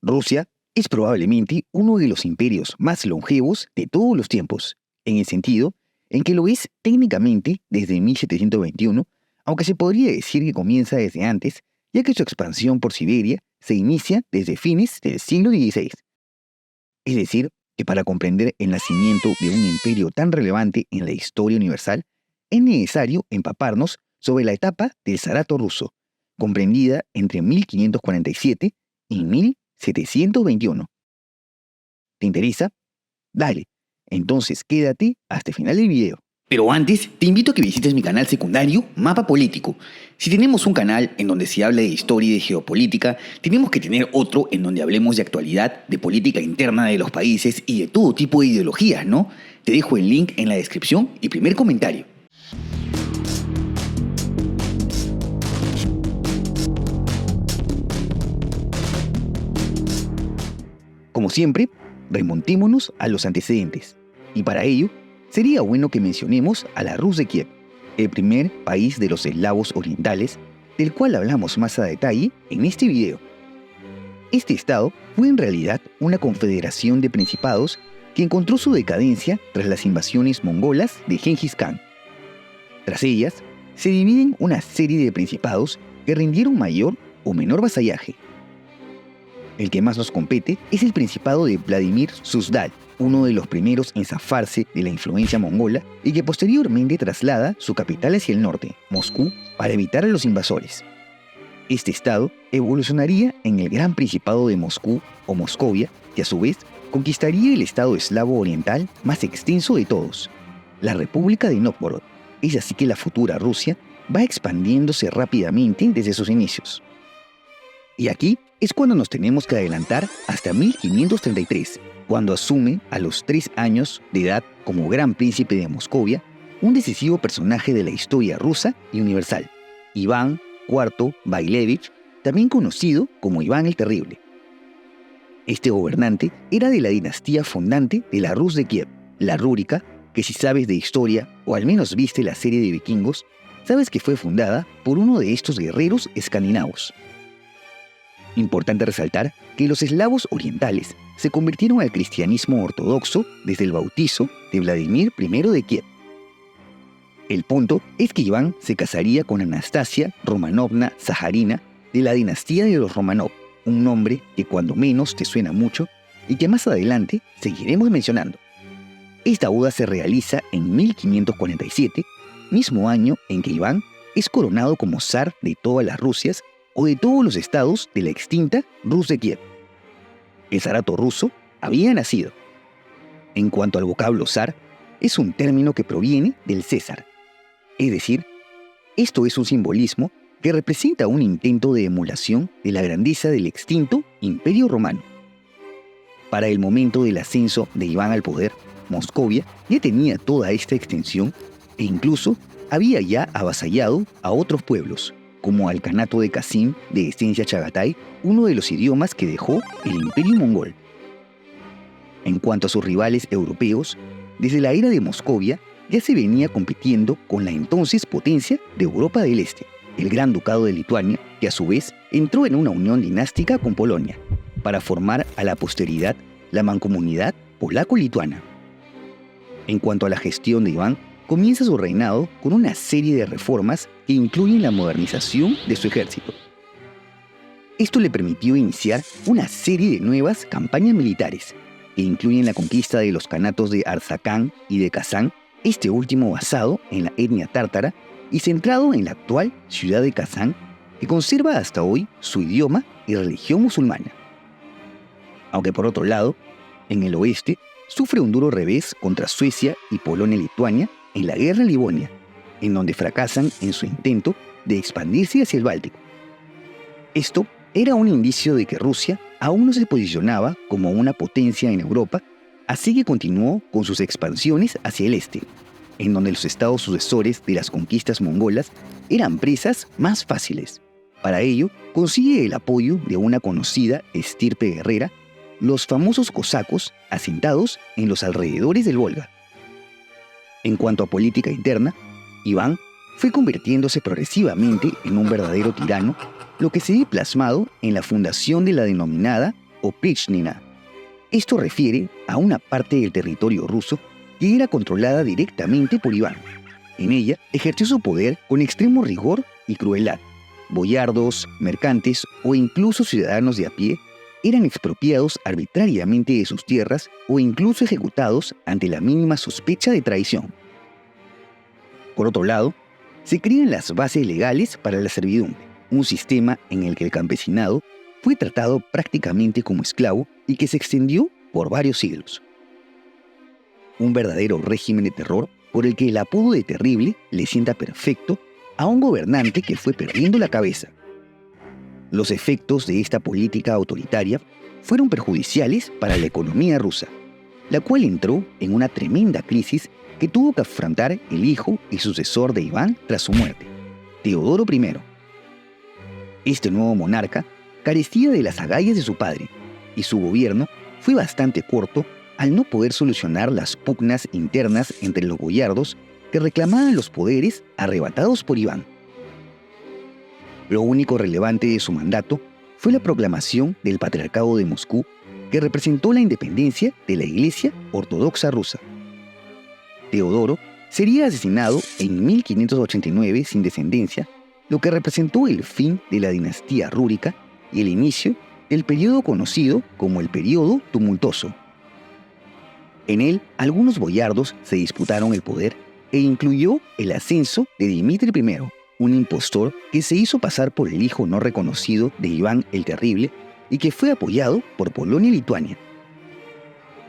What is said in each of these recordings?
Rusia es probablemente uno de los imperios más longevos de todos los tiempos, en el sentido en que lo es técnicamente desde 1721, aunque se podría decir que comienza desde antes, ya que su expansión por Siberia se inicia desde fines del siglo XVI. Es decir, que para comprender el nacimiento de un imperio tan relevante en la historia universal, es necesario empaparnos sobre la etapa del Zarato ruso, comprendida entre 1547 y 1721. ¿Te interesa? Dale, entonces quédate hasta el final del video. Pero antes, te invito a que visites mi canal secundario, Mapa Político. Si tenemos un canal en donde se habla de historia y de geopolítica, tenemos que tener otro en donde hablemos de actualidad, de política interna de los países y de todo tipo de ideologías, ¿no? Te dejo el link en la descripción y primer comentario. Como siempre, remontémonos a los antecedentes. Y para ello, sería bueno que mencionemos a la Rus de Kiev, el primer país de los eslavos orientales, del cual hablamos más a detalle en este video. Este estado fue en realidad una confederación de principados que encontró su decadencia tras las invasiones mongolas de Gengis Khan. Tras ellas, se dividen una serie de principados que rindieron mayor o menor vasallaje. El que más nos compete es el Principado de Vladimir Suzdal, uno de los primeros en zafarse de la influencia mongola y que posteriormente traslada su capital hacia el norte, Moscú, para evitar a los invasores. Este estado evolucionaría en el Gran Principado de Moscú o Moscovia, que a su vez conquistaría el estado eslavo oriental más extenso de todos, la República de Nóvgorod. Es así que la futura Rusia va expandiéndose rápidamente desde sus inicios. Y aquí es cuando nos tenemos que adelantar hasta 1533, cuando asume a los 3 años de edad como Gran Príncipe de Moscovia, un decisivo personaje de la historia rusa y universal, Iván IV Vailevich, también conocido como Iván el Terrible. Este gobernante era de la dinastía fundante de la Rus de Kiev, la Rúrica, que si sabes de historia o al menos viste la serie de vikingos, sabes que fue fundada por uno de estos guerreros escandinavos. Importante resaltar que los eslavos orientales se convirtieron al cristianismo ortodoxo desde el bautizo de Vladimir I de Kiev. El punto es que Iván se casaría con Anastasia Romanovna Sajarina de la dinastía de los Romanov, un nombre que cuando menos te suena mucho y que más adelante seguiremos mencionando. Esta boda se realiza en 1547, mismo año en que Iván es coronado como zar de todas las Rusias o de todos los estados de la extinta Rus de Kiev. El zarato ruso había nacido. En cuanto al vocablo zar, es un término que proviene del César. Es decir, esto es un simbolismo que representa un intento de emulación de la grandeza del extinto Imperio Romano. Para el momento del ascenso de Iván al poder, Moscovia ya tenía toda esta extensión e incluso había ya avasallado a otros pueblos, como al Kanato de Kasim de esencia Chagatai, uno de los idiomas que dejó el Imperio Mongol. En cuanto a sus rivales europeos, desde la era de Moscovia ya se venía compitiendo con la entonces potencia de Europa del Este, el Gran Ducado de Lituania, que a su vez entró en una unión dinástica con Polonia, para formar a la posteridad la mancomunidad polaco-lituana. En cuanto a la gestión de Iván, comienza su reinado con una serie de reformas que incluyen la modernización de su ejército. Esto le permitió iniciar una serie de nuevas campañas militares, que incluyen la conquista de los kanatos de Arzakán y de Kazán, este último basado en la etnia tártara y centrado en la actual ciudad de Kazán, que conserva hasta hoy su idioma y religión musulmana. Aunque por otro lado, en el oeste, sufre un duro revés contra Suecia y Polonia-Lituania en la Guerra Livonia, en donde fracasan en su intento de expandirse hacia el Báltico. Esto era un indicio de que Rusia aún no se posicionaba como una potencia en Europa, así que continuó con sus expansiones hacia el este, en donde los estados sucesores de las conquistas mongolas eran presas más fáciles. Para ello, consigue el apoyo de una conocida estirpe guerrera, los famosos cosacos asentados en los alrededores del Volga. En cuanto a política interna, Iván fue convirtiéndose progresivamente en un verdadero tirano, lo que se ve plasmado en la fundación de la denominada Oprichnina. Esto refiere a una parte del territorio ruso que era controlada directamente por Iván. En ella ejerció su poder con extremo rigor y crueldad. Boyardos, mercantes o incluso ciudadanos de a pie eran expropiados arbitrariamente de sus tierras o incluso ejecutados ante la mínima sospecha de traición. Por otro lado, se crean las bases legales para la servidumbre, un sistema en el que el campesinado fue tratado prácticamente como esclavo y que se extendió por varios siglos. Un verdadero régimen de terror por el que el apodo de terrible le sienta perfecto a un gobernante que fue perdiendo la cabeza. Los efectos de esta política autoritaria fueron perjudiciales para la economía rusa, la cual entró en una tremenda crisis que tuvo que afrontar el hijo y sucesor de Iván tras su muerte, Teodoro I. Este nuevo monarca carecía de las agallas de su padre, y su gobierno fue bastante corto al no poder solucionar las pugnas internas entre los boyardos que reclamaban los poderes arrebatados por Iván. Lo único relevante de su mandato fue la proclamación del Patriarcado de Moscú, que representó la independencia de la Iglesia Ortodoxa rusa. Teodoro sería asesinado en 1589 sin descendencia, lo que representó el fin de la dinastía rúrica y el inicio del periodo conocido como el Período Tumultuoso. En él, algunos boyardos se disputaron el poder e incluyó el ascenso de Dmitri I, un impostor que se hizo pasar por el hijo no reconocido de Iván el Terrible y que fue apoyado por Polonia y Lituania.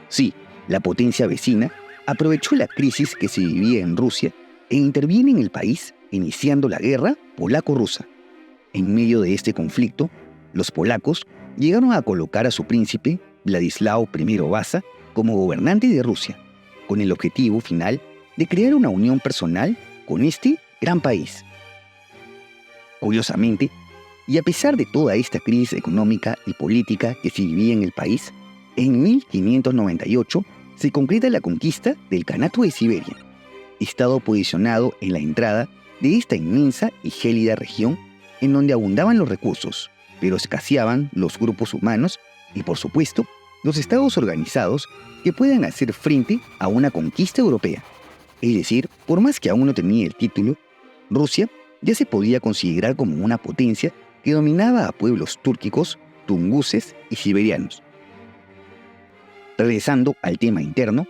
Sí, la potencia vecina aprovechó la crisis que se vivía en Rusia e interviene en el país iniciando la guerra polaco-rusa. En medio de este conflicto, los polacos llegaron a colocar a su príncipe, Vladislao I Vasa, como gobernante de Rusia, con el objetivo final de crear una unión personal con este gran país. Curiosamente, y a pesar de toda esta crisis económica y política que se vivía en el país, en 1598 se concreta la conquista del Kanato de Siberia, estado posicionado en la entrada de esta inmensa y gélida región en donde abundaban los recursos, pero escaseaban los grupos humanos y, por supuesto, los estados organizados que puedan hacer frente a una conquista europea. Es decir, por más que aún no tenía el título, Rusia ya se podía considerar como una potencia que dominaba a pueblos túrquicos, tunguses y siberianos. Regresando al tema interno,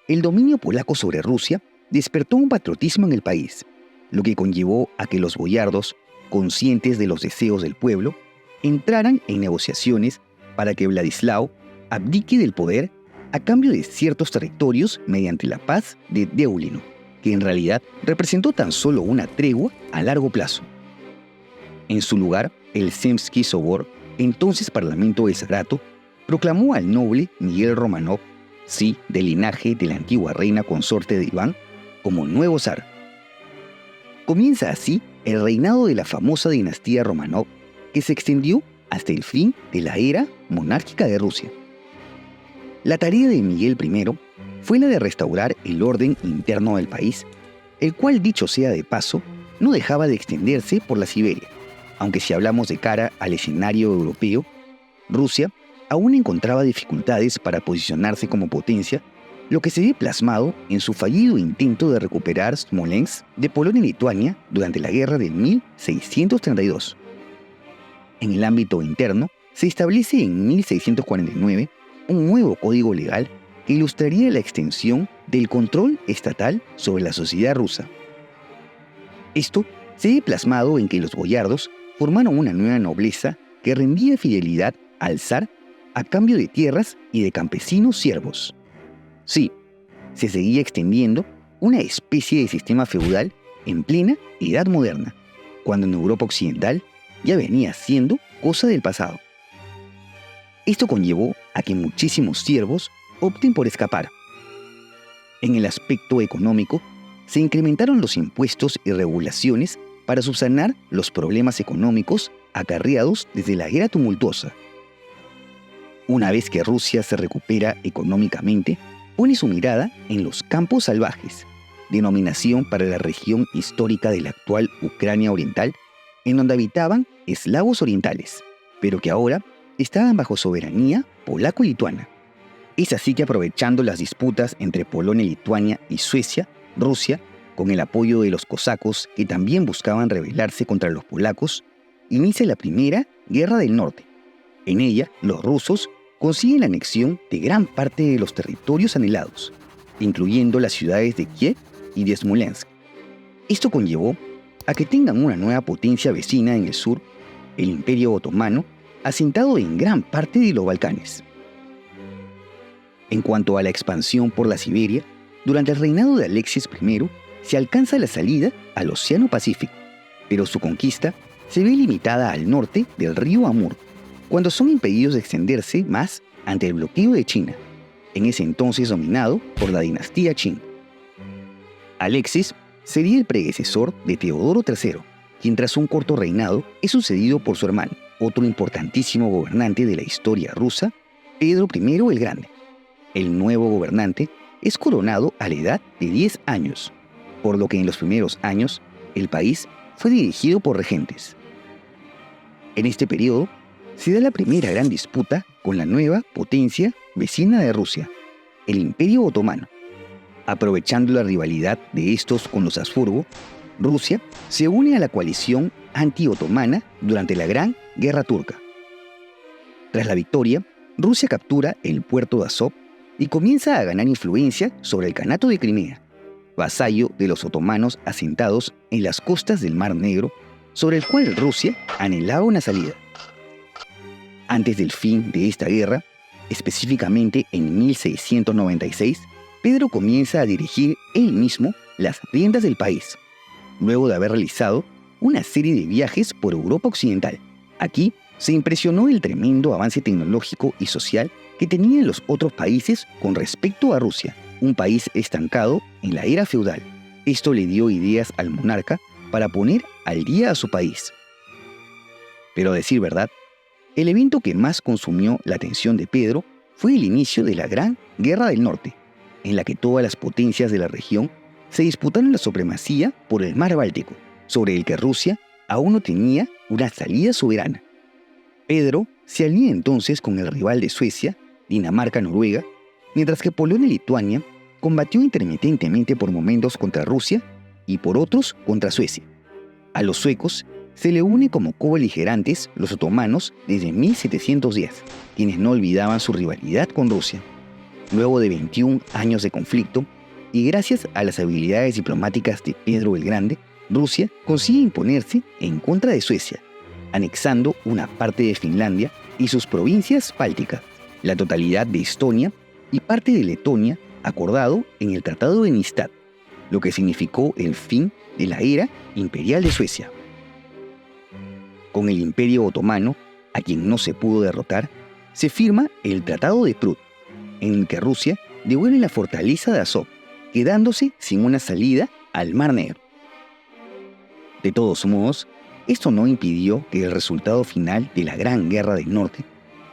el dominio polaco sobre Rusia despertó un patriotismo en el país, lo que conllevó a que los boyardos, conscientes de los deseos del pueblo, entraran en negociaciones para que Vladislao abdique del poder a cambio de ciertos territorios mediante la paz de Deulino, que en realidad representó tan solo una tregua a largo plazo. En su lugar, el Zemsky Sobor, entonces Parlamento de Sarato, proclamó al noble Miguel Romanov, sí, del linaje de la antigua reina consorte de Iván, como nuevo zar. Comienza así el reinado de la famosa dinastía Romanov, que se extendió hasta el fin de la era monárquica de Rusia. La tarea de Miguel I fue la de restaurar el orden interno del país, el cual, dicho sea de paso, no dejaba de extenderse por la Siberia, aunque si hablamos de cara al escenario europeo, Rusia aún encontraba dificultades para posicionarse como potencia, lo que se ve plasmado en su fallido intento de recuperar Smolensk de Polonia y Lituania durante la guerra de 1632. En el ámbito interno, se establece en 1649 un nuevo código legal que ilustraría la extensión del control estatal sobre la sociedad rusa. Esto se ve plasmado en que los boyardos formaron una nueva nobleza que rendía fidelidad al zar a cambio de tierras y de campesinos siervos. Sí, se seguía extendiendo una especie de sistema feudal en plena Edad Moderna, cuando en Europa Occidental ya venía siendo cosa del pasado. Esto conllevó a que muchísimos siervos opten por escapar. En el aspecto económico, se incrementaron los impuestos y regulaciones para subsanar los problemas económicos acarreados desde la era tumultuosa. Una vez que Rusia se recupera económicamente, pone su mirada en los campos salvajes, denominación para la región histórica de la actual Ucrania Oriental, en donde habitaban eslavos orientales, pero que ahora estaban bajo soberanía polaco-lituana. Es así que, aprovechando las disputas entre Polonia, Lituania y Suecia, Rusia, con el apoyo de los cosacos que también buscaban rebelarse contra los polacos, inicia la Primera Guerra del Norte. En ella, los rusos consiguen la anexión de gran parte de los territorios anhelados, incluyendo las ciudades de Kiev y de Smolensk. Esto conllevó a que tengan una nueva potencia vecina en el sur, el Imperio Otomano, asentado en gran parte de los Balcanes. En cuanto a la expansión por la Siberia, durante el reinado de Alexis I se alcanza la salida al Océano Pacífico, pero su conquista se ve limitada al norte del río Amur, cuando son impedidos de extenderse más ante el bloqueo de China, en ese entonces dominado por la dinastía Qing. Alexis sería el predecesor de Teodoro III, quien tras un corto reinado es sucedido por su hermano, otro importantísimo gobernante de la historia rusa, Pedro I el Grande. El nuevo gobernante es coronado a la edad de 10 años, por lo que en los primeros años el país fue dirigido por regentes. En este periodo se da la primera gran disputa con la nueva potencia vecina de Rusia, el Imperio Otomano. Aprovechando la rivalidad de estos con los Habsburgo, Rusia se une a la coalición anti-otomana durante la Gran Guerra Turca. Tras la victoria, Rusia captura el puerto de Azov y comienza a ganar influencia sobre el Kanato de Crimea, vasallo de los otomanos asentados en las costas del Mar Negro, sobre el cual Rusia anhelaba una salida. Antes del fin de esta guerra, específicamente en 1696, Pedro comienza a dirigir él mismo las riendas del país, luego de haber realizado una serie de viajes por Europa Occidental. Aquí se impresionó el tremendo avance tecnológico y social que tenían los otros países con respecto a Rusia, un país estancado en la era feudal. Esto le dio ideas al monarca para poner al día a su país. Pero a decir verdad, el evento que más consumió la atención de Pedro fue el inicio de la Gran Guerra del Norte, en la que todas las potencias de la región se disputaron la supremacía por el mar Báltico, sobre el que Rusia aún no tenía una salida soberana. Pedro se alía entonces con el rival de Suecia, Dinamarca-Noruega, mientras que Polonia y Lituania combatió intermitentemente por momentos contra Rusia y por otros contra Suecia. A los suecos se le une como cobeligerantes los otomanos desde 1710, quienes no olvidaban su rivalidad con Rusia. Luego de 21 años de conflicto, y gracias a las habilidades diplomáticas de Pedro el Grande, Rusia consigue imponerse en contra de Suecia, anexando una parte de Finlandia y sus provincias bálticas, la totalidad de Estonia y parte de Letonia, acordado en el Tratado de Nystad, lo que significó el fin de la era imperial de Suecia. Con el Imperio Otomano, a quien no se pudo derrotar, se firma el Tratado de Prut, en el que Rusia devuelve la fortaleza de Azov, quedándose sin una salida al Mar Negro. De todos modos, esto no impidió que el resultado final de la Gran Guerra del Norte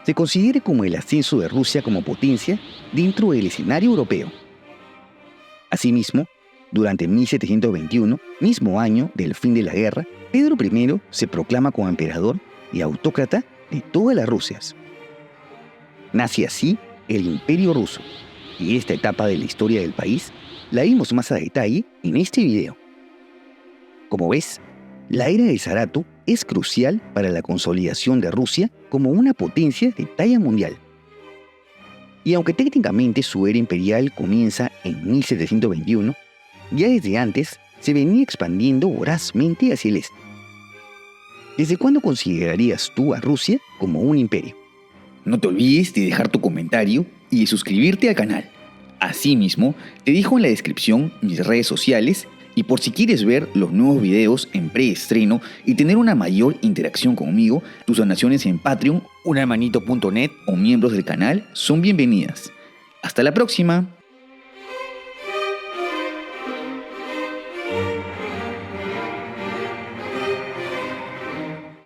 se considere como el ascenso de Rusia como potencia dentro del escenario europeo. Asimismo, durante 1721, mismo año del fin de la guerra, Pedro I se proclama como emperador y autócrata de todas las Rusias. Nace así el Imperio Ruso, y esta etapa de la historia del país la vimos más a detalle en este video. Como ves, la era de Saratov es crucial para la consolidación de Rusia como una potencia de talla mundial. Y aunque técnicamente su era imperial comienza en 1721, ya desde antes se venía expandiendo vorazmente hacia el este. ¿Desde cuándo considerarías tú a Rusia como un imperio? No te olvides de dejar tu comentario y de suscribirte al canal. Asimismo, te dejo en la descripción mis redes sociales y por si quieres ver los nuevos videos en preestreno y tener una mayor interacción conmigo, tus donaciones en Patreon, unhermanito.net o miembros del canal son bienvenidas. ¡Hasta la próxima!